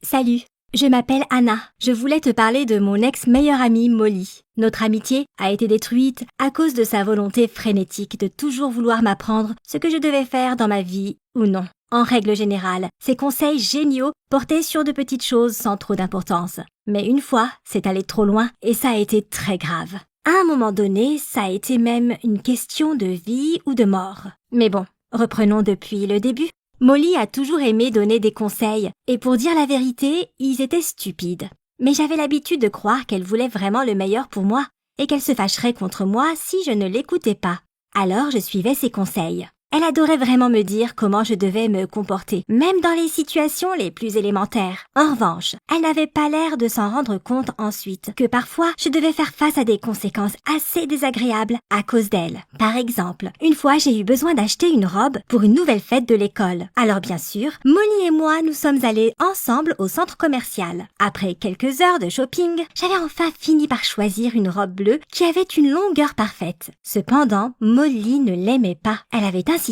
Salut, je m'appelle Anna. Je voulais te parler de mon ex-meilleure amie Molly. Notre amitié a été détruite à cause de sa volonté frénétique de toujours vouloir m'apprendre ce que je devais faire dans ma vie ou non. En règle générale, ses conseils géniaux portaient sur de petites choses sans trop d'importance. Mais une fois, c'est allé trop loin et ça a été très grave. À un moment donné, ça a été même une question de vie ou de mort. Mais bon, reprenons depuis le début. Molly a toujours aimé donner des conseils, et pour dire la vérité, ils étaient stupides. Mais j'avais l'habitude de croire qu'elle voulait vraiment le meilleur pour moi, et qu'elle se fâcherait contre moi si je ne l'écoutais pas. Alors je suivais ses conseils. Elle adorait vraiment me dire comment je devais me comporter, même dans les situations les plus élémentaires. En revanche, elle n'avait pas l'air de s'en rendre compte ensuite, que parfois je devais faire face à des conséquences assez désagréables à cause d'elle. Par exemple, une fois j'ai eu besoin d'acheter une robe pour une nouvelle fête de l'école. Alors bien sûr, Molly et moi nous sommes allés ensemble au centre commercial. Après quelques heures de shopping, j'avais enfin fini par choisir une robe bleue qui avait une longueur parfaite. Cependant, Molly ne l'aimait pas. Elle avait insisté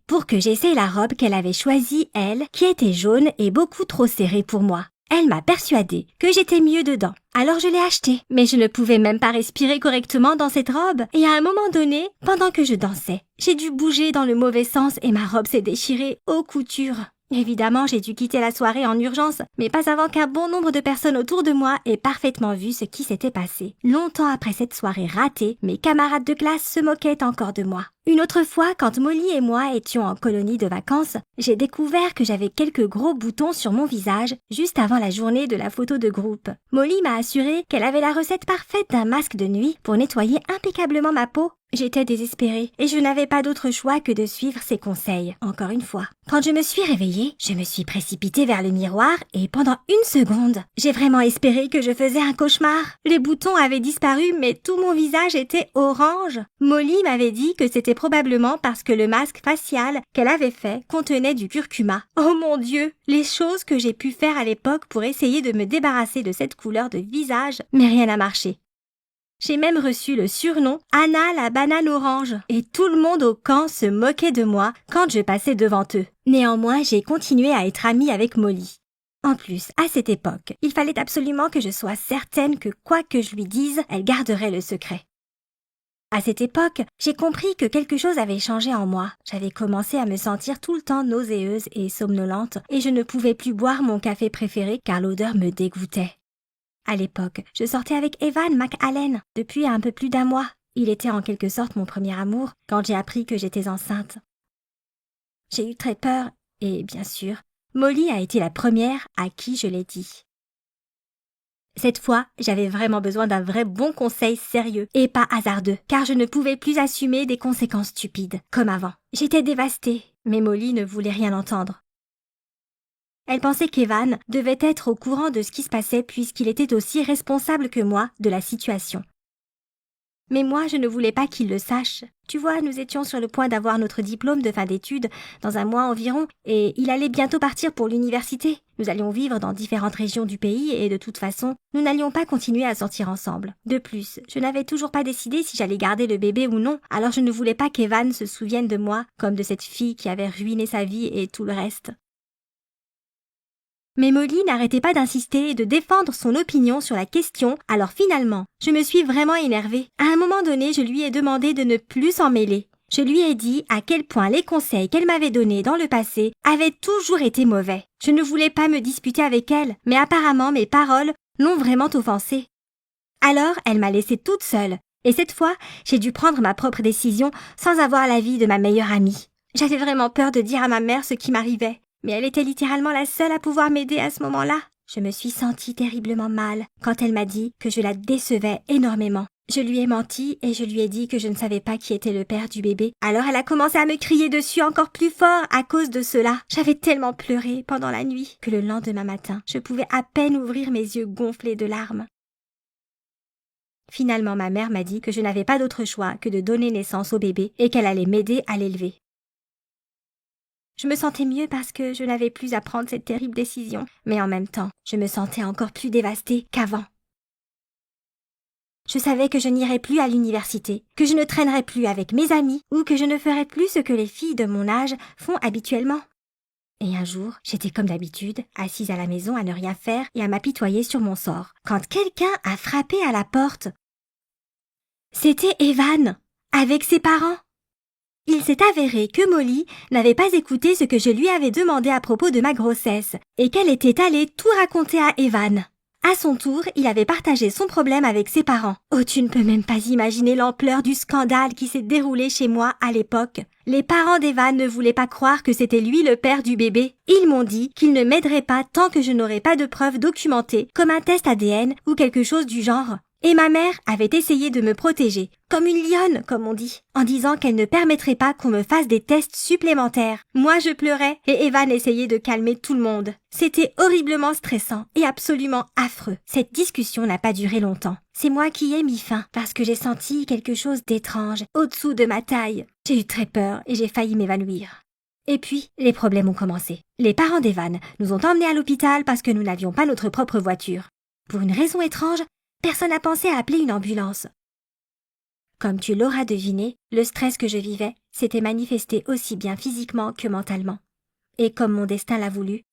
pour que j'essaie la robe qu'elle avait choisie, elle, qui était jaune et beaucoup trop serrée pour moi. Elle m'a persuadée que j'étais mieux dedans. Alors je l'ai achetée, mais je ne pouvais même pas respirer correctement dans cette robe. Et à un moment donné, pendant que je dansais, j'ai dû bouger dans le mauvais sens et ma robe s'est déchirée aux coutures. Évidemment, j'ai dû quitter la soirée en urgence, mais pas avant qu'un bon nombre de personnes autour de moi aient parfaitement vu ce qui s'était passé. Longtemps après cette soirée ratée, mes camarades de classe se moquaient encore de moi. Une autre fois, quand Molly et moi étions en colonie de vacances, j'ai découvert que j'avais quelques gros boutons sur mon visage juste avant la journée de la photo de groupe. Molly m'a assuré qu'elle avait la recette parfaite d'un masque de nuit pour nettoyer impeccablement ma peau. J'étais désespérée et je n'avais pas d'autre choix que de suivre ses conseils, encore une fois. Quand je me suis réveillée, je me suis précipitée vers le miroir et pendant une seconde, j'ai vraiment espéré que je faisais un cauchemar. Les boutons avaient disparu mais tout mon visage était orange. Molly m'avait dit que c'était probablement parce que le masque facial qu'elle avait fait contenait du curcuma. Oh mon Dieu, les choses que j'ai pu faire à l'époque pour essayer de me débarrasser de cette couleur de visage, mais rien n'a marché. J'ai même reçu le surnom Anna la banane orange et tout le monde au camp se moquait de moi quand je passais devant eux. Néanmoins, j'ai continué à être amie avec Molly. En plus, à cette époque, il fallait absolument que je sois certaine que quoi que je lui dise, elle garderait le secret. À cette époque, j'ai compris que quelque chose avait changé en moi. J'avais commencé à me sentir tout le temps nauséeuse et somnolente et je ne pouvais plus boire mon café préféré car l'odeur me dégoûtait. À l'époque, je sortais avec Evan McAllen depuis un peu plus d'un mois. Il était en quelque sorte mon premier amour quand j'ai appris que j'étais enceinte. J'ai eu très peur et, bien sûr, Molly a été la première à qui je l'ai dit. Cette fois, j'avais vraiment besoin d'un vrai bon conseil sérieux et pas hasardeux, car je ne pouvais plus assumer des conséquences stupides, comme avant. J'étais dévastée, mais Molly ne voulait rien entendre. Elle pensait qu'Evan devait être au courant de ce qui se passait puisqu'il était aussi responsable que moi de la situation. Mais moi, je ne voulais pas qu'il le sache. Tu vois, nous étions sur le point d'avoir notre diplôme de fin d'études dans un mois environ et il allait bientôt partir pour l'université. Nous allions vivre dans différentes régions du pays et de toute façon, nous n'allions pas continuer à sortir ensemble. De plus, je n'avais toujours pas décidé si j'allais garder le bébé ou non, alors je ne voulais pas qu'Evan se souvienne de moi comme de cette fille qui avait ruiné sa vie et tout le reste. Mais Molly n'arrêtait pas d'insister et de défendre son opinion sur la question, alors finalement, je me suis vraiment énervée. À un moment donné, je lui ai demandé de ne plus s'en mêler. Je lui ai dit à quel point les conseils qu'elle m'avait donnés dans le passé avaient toujours été mauvais. Je ne voulais pas me disputer avec elle, mais apparemment mes paroles l'ont vraiment offensée. Alors, elle m'a laissée toute seule, et cette fois, j'ai dû prendre ma propre décision sans avoir l'avis de ma meilleure amie. J'avais vraiment peur de dire à ma mère ce qui m'arrivait. Mais elle était littéralement la seule à pouvoir m'aider à ce moment-là. Je me suis sentie terriblement mal quand elle m'a dit que je la décevais énormément. Je lui ai menti et je lui ai dit que je ne savais pas qui était le père du bébé. Alors elle a commencé à me crier dessus encore plus fort à cause de cela. J'avais tellement pleuré pendant la nuit que le lendemain matin, je pouvais à peine ouvrir mes yeux gonflés de larmes. Finalement, ma mère m'a dit que je n'avais pas d'autre choix que de donner naissance au bébé et qu'elle allait m'aider à l'élever. Je me sentais mieux parce que je n'avais plus à prendre cette terrible décision, mais en même temps, je me sentais encore plus dévastée qu'avant. Je savais que je n'irais plus à l'université, que je ne traînerais plus avec mes amis ou que je ne ferais plus ce que les filles de mon âge font habituellement. Et un jour, j'étais comme d'habitude, assise à la maison à ne rien faire et à m'apitoyer sur mon sort, quand quelqu'un a frappé à la porte. C'était Evan, avec ses parents. Il s'est avéré que Molly n'avait pas écouté ce que je lui avais demandé à propos de ma grossesse et qu'elle était allée tout raconter à Evan. À son tour, il avait partagé son problème avec ses parents. Oh, tu ne peux même pas imaginer l'ampleur du scandale qui s'est déroulé chez moi à l'époque. Les parents d'Evan ne voulaient pas croire que c'était lui le père du bébé. Ils m'ont dit qu'ils ne m'aideraient pas tant que je n'aurais pas de preuves documentées, comme un test ADN ou quelque chose du genre. Et ma mère avait essayé de me protéger, comme une lionne, comme on dit, en disant qu'elle ne permettrait pas qu'on me fasse des tests supplémentaires. Moi, je pleurais et Evan essayait de calmer tout le monde. C'était horriblement stressant et absolument affreux. Cette discussion n'a pas duré longtemps. C'est moi qui ai mis fin, parce que j'ai senti quelque chose d'étrange au-dessous de ma taille. J'ai eu très peur et j'ai failli m'évanouir. Et puis, les problèmes ont commencé. Les parents d'Evan nous ont emmenés à l'hôpital parce que nous n'avions pas notre propre voiture. Pour une raison étrange, personne n'a pensé à appeler une ambulance. Comme tu l'auras deviné, le stress que je vivais s'était manifesté aussi bien physiquement que mentalement. Et comme mon destin l'a voulu,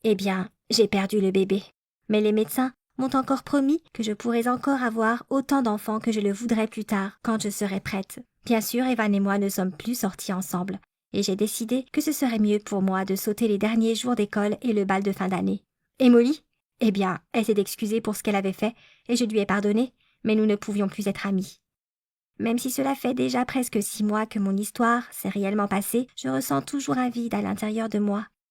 eh bien, j'ai perdu le bébé. Mais les médecins m'ont encore promis que je pourrais encore avoir autant d'enfants que je le voudrais plus tard, quand je serai prête. Bien sûr, Evan et moi ne sommes plus sortis ensemble, et j'ai décidé que ce serait mieux pour moi de sauter les derniers jours d'école et le bal de fin d'année. Et Molly ? Eh bien, elle s'est excusée pour ce qu'elle avait fait, et je lui ai pardonné, mais nous ne pouvions plus être amis. Même si cela fait déjà presque 6 mois que mon histoire s'est réellement passée, je ressens toujours un vide à l'intérieur de moi,